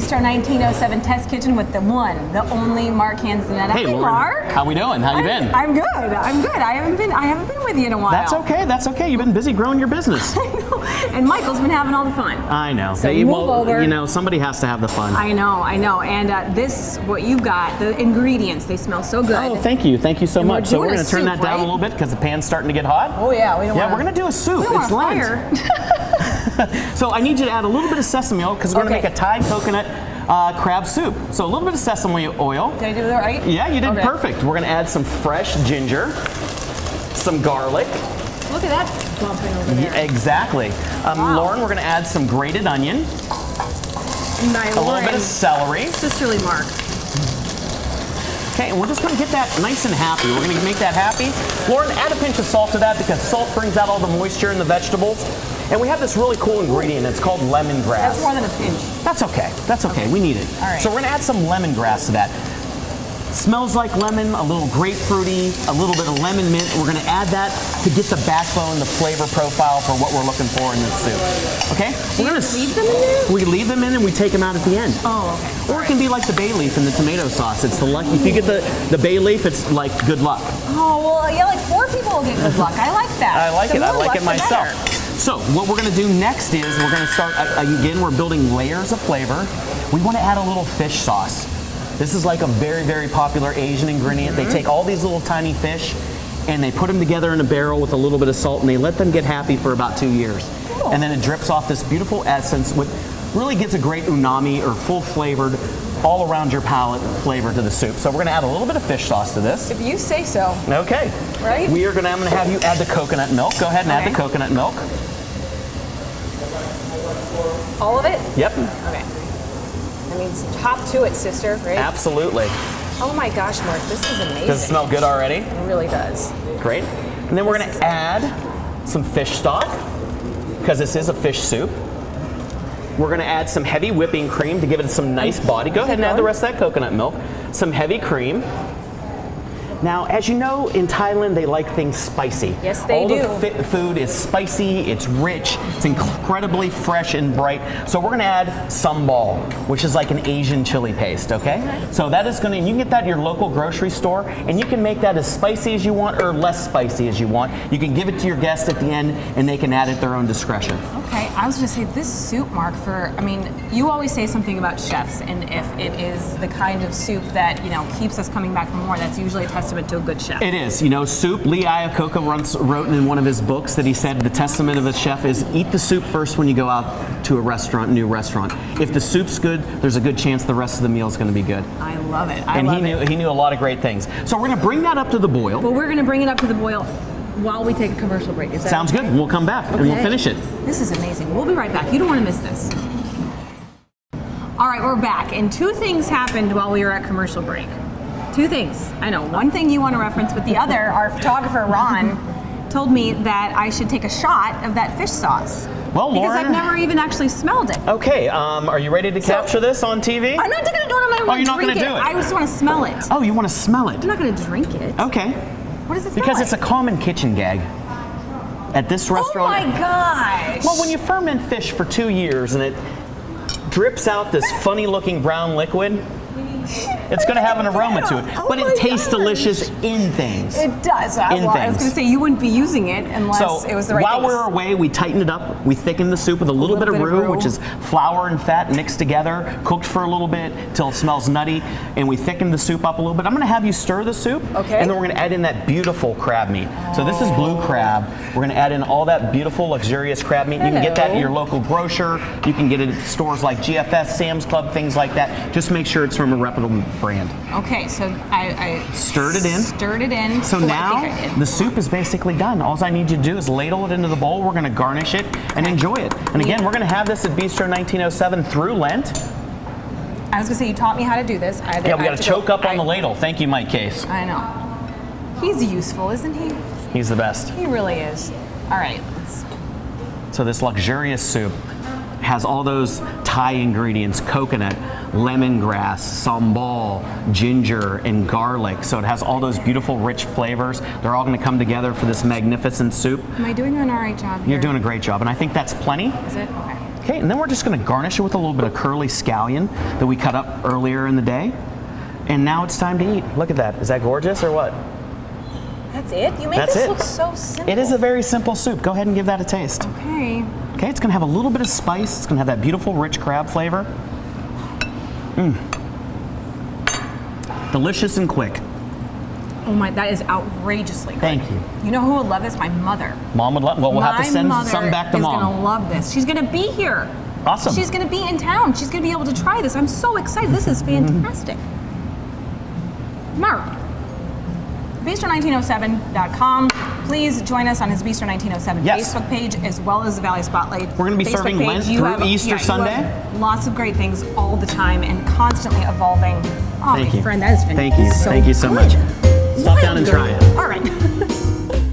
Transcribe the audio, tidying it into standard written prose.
Bistro 1907 test kitchen with the one, the only Mark Canzonetta. Hey, Lauren, Mark. how we doing? How you been? I'm good. I'm good. I haven't been with you in a while. That's okay. That's okay. You've been busy growing your business. I know. And Michael's been having all the fun. I know. So move over. You know, somebody has to have the fun. I know. And this, what you've got, the ingredients, they smell so good. Oh, thank you. Thank you so much. So we're going to turn that down right? a little bit because the pan's starting to get hot. Oh yeah, we're going to do a soup. It's Lent. So I need you to add a little bit of sesame oil because we're going to make a Thai coconut crab soup. So a little bit of sesame oil. Did I do that right? Yeah, you did perfect. We're going to add some fresh ginger, some garlic. Look at that bumping over there. Yeah, exactly. Wow. Lauren, we're going to add some grated onion. A little bit of celery. Sisterly Mark. Okay, and we're just going to get that nice and happy. We're going to make that happy. Lauren, add a pinch of salt to that because salt brings out all the moisture in the vegetables. And we have this really cool ingredient. It's called lemongrass. That's more than a pinch. That's okay. That's okay. We need it. All right. So we're going to add some lemongrass to that. Smells like lemon, a little grapefruity, a little bit of lemon mint. We're going to add that to get the backbone, the flavor profile for what we're looking for in this soup. Okay? Do you leave them in there? We leave them in and we take them out at the end. Oh, okay. Or it can be like the bay leaf in the tomato sauce. It's the luck. If you get the bay leaf, it's like good luck. Oh, well, yeah, like 4 people will get good luck. I like that. I like it. I like it myself. So what we're going to do next is we're going to start, again, we're building layers of flavor. We want to add a little fish sauce. This is like a very, very popular Asian ingredient. They take all these little tiny fish and they put them together in a barrel with a little bit of salt and they let them get happy for about 2 years. Cool. And then it drips off this beautiful essence with really gets a great umami or full flavored all around your palate flavor to the soup. So we're going to add a little bit of fish sauce to this. If you say so. Okay. Right? I'm going to have you add the coconut milk. Go ahead and add the coconut milk. All of it? Yep. Okay. That means hop to it, sister, right? Absolutely. Oh my gosh, Mark, this is amazing. Does it smell good already? It really does. Great. And then we're going to add some fish stock because this is a fish soup. We're going to add some heavy whipping cream to give it some nice body. Go ahead and add the rest of that coconut milk. Some heavy cream. Now, as you know, in Thailand, they like things spicy. Yes, they do. All the food is spicy, it's rich, it's incredibly fresh and bright. So we're going to add sambal, which is like an Asian chili paste, okay? So that is going to, you can get that at your local grocery store, and you can make that as spicy as you want or less spicy as you want. You can give it to your guests at the end, and they can add at their own discretion. Okay, I was going to say, this soup, Mark, you always say something about chefs, and if it is the kind of soup that, keeps us coming back for more, that's usually a testament to a good chef. It is. Soup, Lee Iacocca once wrote in one of his books that he said the testament of a chef is eat the soup first when you go out to a new restaurant. If the soup's good, there's a good chance the rest of the meal is going to be good. I love it. He knew a lot of great things. So we're going to bring that up to the boil. Well, we're going to bring it up to the boil while we take a commercial break. Is that Sounds good. We'll come back and we'll finish it. This is amazing. We'll be right back. You don't want to miss this. All right, we're back. And 2 things happened while we were at commercial break. 2 things. I know. One thing you want to reference, but the other, our photographer, Ron, told me that I should take a shot of that fish sauce. Well, because Lauren, I've never even actually smelled it. Okay, are you ready to capture this on TV? I'm not going to do it. You're not going to do it? I just want to smell it. Oh, you want to smell it? I'm not going to drink it. Okay. What does it smell Because like? it's a common kitchen gag. At this restaurant. Oh my gosh. Well, when you ferment fish for 2 years and it drips out this funny looking brown liquid, it's going to have an aroma to it, but it tastes delicious in things. It does. I was going to say you wouldn't be using it unless it was the right thing. While we were away, we tightened it up. We thickened the soup with a little bit of roux, which is flour and fat mixed together, cooked for a little bit till it smells nutty, and we thickened the soup up a little bit. I'm going to have you stir the soup, and then we're going to add in that beautiful crab meat. So this is blue crab. We're going to add in all that beautiful, luxurious crab meat. You can get that at your local grocer. You can get it at stores like GFS, Sam's Club, things like that. Just make sure it's from a reputable brand. Okay, so I stirred it in. Stirred it in. So now the soup is basically done. All I need you to do is ladle it into the bowl. We're going to garnish it and enjoy it. And again, we're going to have this at Bistro 1907 through Lent. I was going to say, you taught me how to do this. We got to choke up on the ladle. Thank you, Mike Case. I know. He's useful, isn't he? He's the best. He really is. All right. So this luxurious soup has all those Thai ingredients: coconut, lemongrass, sambal, ginger, and garlic. So it has all those beautiful, rich flavors. They're all going to come together for this magnificent soup. Am I doing an all right job here? You're doing a great job, and I think that's plenty. Is it? Okay. Okay, and then we're just gonna garnish it with a little bit of curly scallion that we cut up earlier in the day. And now it's time to eat. Look at that. Is that gorgeous or what? That's it? You make That's this it. look so simple. It is a very simple soup. Go ahead and give that a taste. Okay. Okay, it's gonna have a little bit of spice. It's gonna have that beautiful rich crab flavor. Delicious and quick. Oh my, that is outrageously good. Thank you. You know who would love this? My mother. Mom would love, well, we'll have to send some back to My Mom. mother is gonna love this. She's gonna be here. Awesome. She's gonna be in town. She's gonna be able to try this. I'm so excited. This is fantastic. Mark, Bistro1907.com. Please join us on his Bistro1907 Yes. Facebook page as well as the Valley Spotlight. We're gonna be Facebook serving page. Lent You through have- Easter you Sunday. have lots of great things all the time and constantly evolving. Oh, Thank my you. friend, that has been Thank you. so Thank you so good. much. Stop down and try it. All